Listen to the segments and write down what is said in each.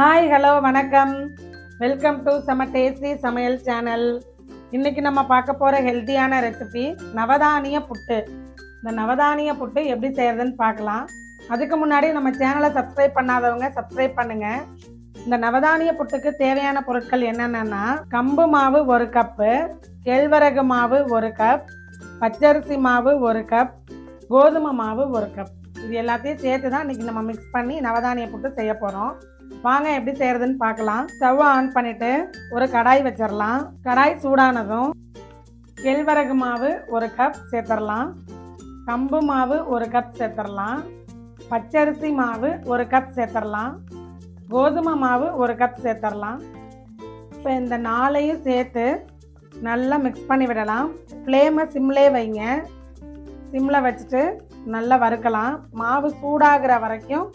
Hi hello வணக்கம். Welcome to செம tasty சமையல் சேனல். இன்றைக்கி நம்ம பார்க்க போகிற ஹெல்த்தியான ரெசிபி நவதானிய புட்டு. இந்த நவதானிய புட்டு எப்படி செய்கிறதுன்னு பார்க்கலாம். அதுக்கு முன்னாடி நம்ம சேனலை சப்ஸ்கிரைப் பண்ணாதவங்க சப்ஸ்கிரைப் பண்ணுங்கள். இந்த நவதானிய புட்டுக்கு தேவையான பொருட்கள் என்னென்னா, கம்பு மாவு 1 கப்பு, கேழ்வரகு மாவு 1 கப், பச்சரிசி மாவு 1 கப், கோதுமை மாவு 1 கப். இது எல்லாத்தையும் சேர்த்து தான் இன்றைக்கி நம்ம மிக்ஸ் பண்ணி நவதானிய புட்டு செய்ய போகிறோம். வாங்க எப்படி செய்கிறதுன்னு பார்க்கலாம். ஸ்டவ் ஆன் பண்ணிவிட்டு ஒரு கடாய் வச்சிடலாம். கடாய் சூடானதும் கேழ்வரகு மாவு 1 கப் சேர்த்துடலாம், கம்பு மாவு 1 கப் சேர்த்துடலாம், பச்சரிசி மாவு 1 கப் சேர்த்துடலாம், கோதுமை மாவு 1 கப் சேர்த்துடலாம். இப்போ இந்த 4ஐயும் சேர்த்து நல்லா மிக்ஸ் பண்ணி விடலாம். ஃப்ளேமை சிம்லே வைங்க. சிம்மில் வச்சுட்டு நல்லா வறுக்கலாம். மாவு சூடாகிற வரைக்கும்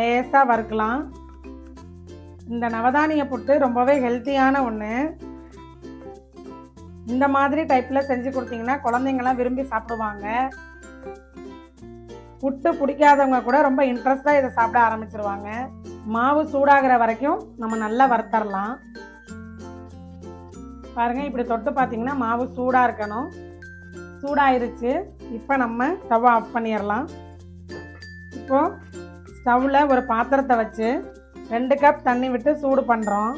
லேசாக வறுக்கலாம். இந்த நவதானிய புட்டு ரொம்பவே ஹெல்த்தியான ஒன்று. இந்த மாதிரி டைப்பில் செஞ்சு கொடுத்தீங்கன்னா குழந்தைங்களாம் விரும்பி சாப்பிடுவாங்க. புட்டு பிடிக்காதவங்க கூட ரொம்ப இன்ட்ரெஸ்டாக இதை சாப்பிட ஆரம்பிச்சிருவாங்க. மாவு சூடாகிற வரைக்கும் நம்ம நல்லா வறுத்தரலாம். பாருங்கள், இப்படி தொட்டு பார்த்தீங்கன்னா மாவு சூடாக இருக்கணும். சூடாயிருச்சு. இப்போ நம்ம ஸ்டவ் ஆஃப் பண்ணிடலாம். இப்போது ஸ்டவ்வில் ஒரு பாத்திரத்தை வச்சு 2 கப் தண்ணி விட்டு சூடு பண்ணுறோம்.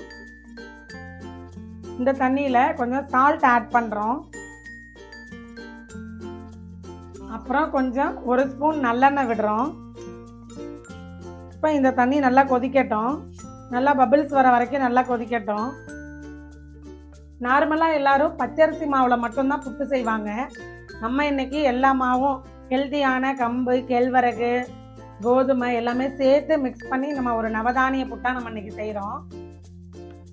இந்த தண்ணியில் கொஞ்சம் சால்ட் ஆட் பண்ணுறோம். அப்புறம் கொஞ்சம் 1 ஸ்பூன் நல்லெண்ணெய் விடுறோம். இப்போ இந்த தண்ணி நல்லா கொதிக்கட்டும். நல்லா பபிள்ஸ் வர வரைக்கும் நல்லா கொதிக்கட்டும். நார்மலாக எல்லோரும் பச்சரிசி மாவில் மட்டும்தான் புட்டு செய்வாங்க. நம்ம இன்றைக்கி எல்லா மாவும் ஹெல்த்தியான கம்பு, கேழ்வரகு, கோதுமை எல்லாமே சேர்த்து மிக்ஸ் பண்ணி நம்ம ஒரு நவதானிய புட்டாக நம்ம இன்றைக்கி செய்கிறோம்.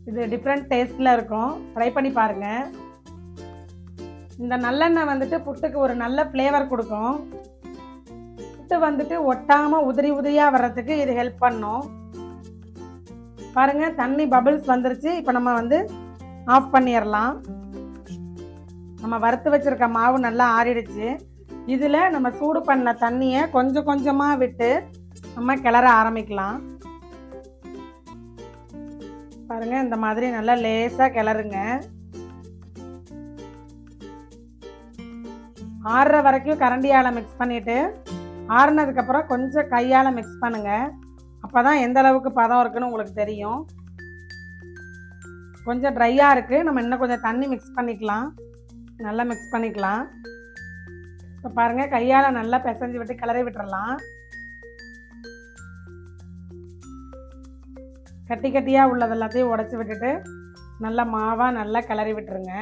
இது டிஃப்ரெண்ட் டேஸ்ட்டில் இருக்கும். ட்ரை பண்ணி பாருங்கள். இந்த நல்லெண்ணெய் வந்துட்டு புட்டுக்கு ஒரு நல்ல ஃப்ளேவர் கொடுக்கும். புட்டு வந்துட்டு ஒட்டாமல் உதிரி உதிரியாக வர்றதுக்கு இது ஹெல்ப் பண்ணும். பாருங்கள், தண்ணி பபிள்ஸ் வந்துருச்சு. இப்போ நம்ம ஆஃப் பண்ணிடலாம். நம்ம வறுத்து வச்சுருக்க மாவு நல்லா ஆறிடுச்சு. இதில் நம்ம சூடு பண்ண தண்ணியை கொஞ்சம் கொஞ்சமாக விட்டு நம்ம கிளற ஆரம்பிக்கலாம். பாருங்கள், இந்த மாதிரி நல்லா லேசாக கிளறுங்க. ஆறுற வரைக்கும் கரண்டியால் மிக்ஸ் பண்ணிவிட்டு ஆறுனதுக்கப்புறம் கொஞ்சம் கையால் மிக்ஸ் பண்ணுங்கள். அப்போ தான் எந்த அளவுக்கு பதம் இருக்குன்னு உங்களுக்கு தெரியும். கொஞ்சம் ட்ரையாக இருக்குது. நம்ம இன்னும் கொஞ்சம் தண்ணி மிக்ஸ் பண்ணிக்கலாம். நல்லா மிக்ஸ் பண்ணிக்கலாம். இப்போ பாருங்கள், கையால் நல்லா பிசைஞ்சு விட்டு கிளறி விட்டுறலாம். கட்டி கட்டியாக உள்ளது எல்லாத்தையும் உடச்சி விட்டுட்டு நல்லா மாவாக நல்லா கிளறி விட்டுருங்க.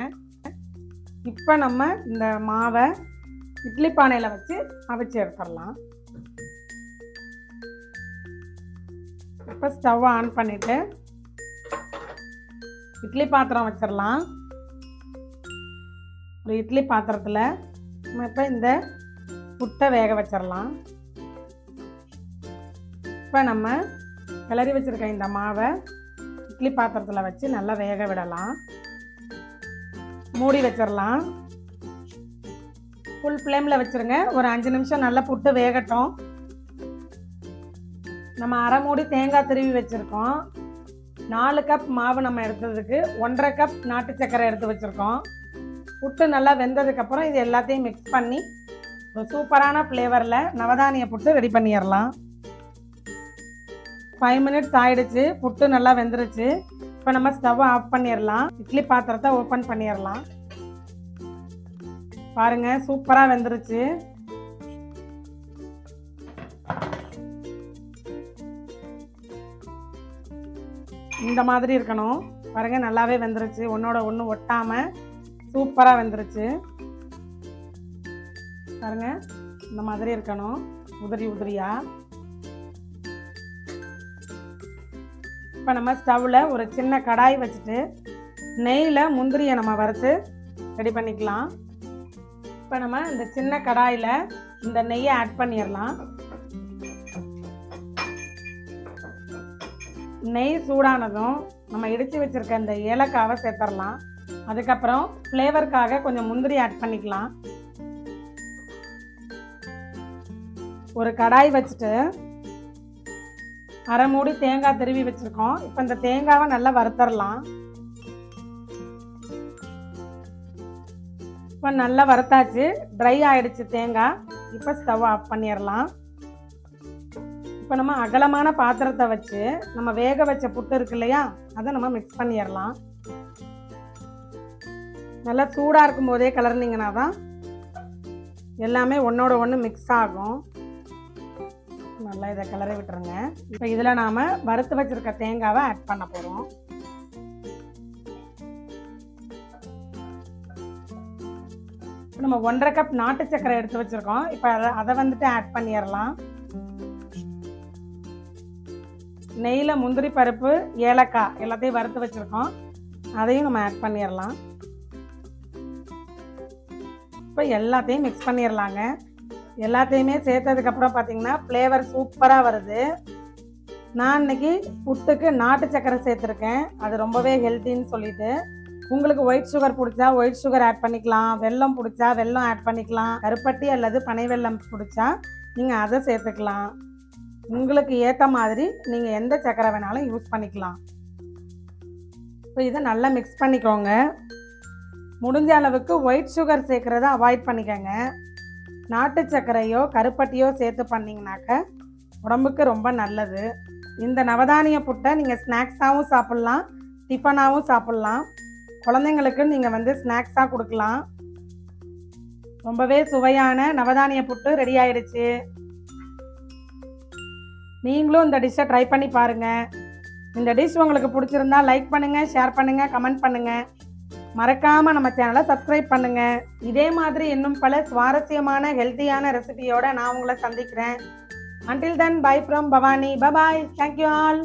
இப்போ நம்ம இந்த மாவை இட்லி பானையில் வச்சு அவிச்சு எடுத்துடலாம். இப்போ ஸ்டவ் ஆன் பண்ணிவிட்டு இட்லி பாத்திரம் வச்சிடலாம். ஒரு இட்லி பாத்திரத்தில் நம்ம இப்போ இந்த புட்டை வேக வச்சிடலாம். இப்போ நம்ம கிளறி வச்சுருக்க இந்த மாவை இட்லி பாத்திரத்தில் வச்சு நல்லா வேக விடலாம். மூடி வச்சிடலாம். ஃபுல் ஃப்ளேமில் வச்சுருங்க. ஒரு 5 நிமிஷம் நல்லா புட்டு வேகட்டும். நம்ம அரை மூடி தேங்காய் திருவி வச்சுருக்கோம். 4 கப் மாவு நம்ம எடுத்ததுக்கு 1.5 கப் நாட்டு சர்க்கரை எடுத்து வச்சுருக்கோம். புட்டு நல்லா வெந்ததுக்கப்புறம் இது எல்லாத்தையும் மிக்ஸ் பண்ணி ஒரு சூப்பரான ஃப்ளேவரில் நவதானிய புட்டு ரெடி பண்ணிடலாம். 5 மினிட்ஸ் ஆகிடுச்சு. புட்டு நல்லா வெந்துருச்சு. இப்போ நம்ம ஸ்டவ்வை ஆஃப் பண்ணிடலாம். இட்லி பாத்திரத்தை ஓப்பன் பண்ணிடலாம். பாருங்கள், சூப்பராக வெந்துருச்சு. இந்த மாதிரி இருக்கணும். பாருங்கள், நல்லாவே வெந்துருச்சு. ஒன்றோட ஒன்று ஒட்டாமல் சூப்பராக வெந்துருச்சு. பாருங்கள், இந்த மாதிரி இருக்கணும், உதிரி உதிரியாக. இப்போ நம்ம ஸ்டவ்வில் ஒரு சின்ன கடாய் வச்சுட்டு நெய்யில் முந்திரியை நம்ம வறுத்து ரெடி பண்ணிக்கலாம். இப்போ நம்ம இந்த சின்ன கடாயில் இந்த நெய்யை ஆட் பண்ணிடலாம். நெய் சூடானதும் நம்ம இடித்து வச்சுருக்க இந்த ஏலக்காவை சேர்த்துடலாம். அதுக்கப்புறம் ஃப்ளேவருக்காக கொஞ்சம் முந்திரி ஆட் பண்ணிக்கலாம். ஒரு கடாய் வச்சுட்டு அரை மூடி தேங்காய் திருவி வச்சுருக்கோம். இப்போ இந்த தேங்காவை நல்லா வறுத்தரலாம். இப்போ நல்லா வறுத்தாச்சு, ட்ரை ஆகிடுச்சு தேங்காய். இப்போ ஸ்டவ் ஆஃப் பண்ணிடலாம். இப்போ நம்ம அகலமான பாத்திரத்தை வச்சு நம்ம வேக வச்ச புட்டு இருக்கு இல்லையா, அதை நம்ம மிக்ஸ் பண்ணிடலாம். நல்லா சூடாக இருக்கும் போதே கலர்னிங்கன்னா தான் எல்லாமே ஒன்றோட ஒன்று மிக்ஸ் ஆகும். நல்லா இதை கிளறி விட்டுருங்க. இப்போ இதில் நாம் வறுத்து வச்சுருக்க தேங்காவை ஆட் பண்ண போகிறோம். நம்ம 1.5 கப் நாட்டு சர்க்கரை எடுத்து வச்சுருக்கோம். இப்போ அதை வந்துட்டு ஆட் பண்ணிடலாம். நெய்யில் முந்திரி பருப்பு, ஏலக்காய் எல்லாத்தையும் வறுத்து வச்சுருக்கோம், அதையும் நம்ம ஆட் பண்ணிடலாம். இப்போ எல்லாத்தையும் மிக்ஸ் பண்ணிடலாங்க. எல்லாத்தையுமே சேர்த்ததுக்கப்புறம் பார்த்திங்கன்னா ஃப்ளேவர் சூப்பராக வருது. நான் இன்றைக்கி புட்டுக்கு நாட்டு சர்க்கரை சேர்த்துருக்கேன், அது ரொம்பவே ஹெல்த்தின்னு சொல்லிட்டு. உங்களுக்கு ஒயிட் சுகர் பிடிச்சா ஒயிட் சுகர் ஆட் பண்ணிக்கலாம், வெல்லம் பிடிச்சா வெல்லம் ஆட் பண்ணிக்கலாம், கருப்பட்டி அல்லது பனை வெல்லம் பிடிச்சா நீங்கள் அதை சேர்த்துக்கலாம். உங்களுக்கு ஏற்ற மாதிரி நீங்கள் எந்த சர்க்கரை வேணாலும் யூஸ் பண்ணிக்கலாம். இப்போ இதை நல்லா மிக்ஸ் பண்ணிக்கோங்க. முடிஞ்ச அளவுக்கு ஒயிட் சுகர் சேர்க்குறத அவாய்ட் பண்ணிக்கோங்க. நாட்டு சர்க்கரையோ கருப்பட்டியோ சேர்த்து பண்ணிங்கனாக்க உடம்புக்கு ரொம்ப நல்லது. இந்த நவதானிய புட்டை நீங்கள் ஸ்நாக்ஸாகவும் சாப்பிட்லாம், டிஃபனாகவும் சாப்பிட்லாம். குழந்தைங்களுக்கு நீங்கள் ஸ்நாக்ஸாக கொடுக்கலாம். ரொம்பவே சுவையான நவதானிய புட்டு ரெடி ஆயிடுச்சு. நீங்களும் இந்த டிஷ்ஷை ட்ரை பண்ணி பாருங்கள். இந்த டிஷ் உங்களுக்கு பிடிச்சிருந்தா லைக் பண்ணுங்கள், ஷேர் பண்ணுங்கள், கமெண்ட் பண்ணுங்கள். மறக்காமல் நம்ம சேனலை சப்ஸ்கிரைப் பண்ணுங்கள். இதே மாதிரி இன்னும் பல சுவாரஸ்யமான ஹெல்த்தியான ரெசிபியோடு நான் உங்களை சந்திக்கிறேன். Until then, bye from Bhavani. Bye bye. Thank you all.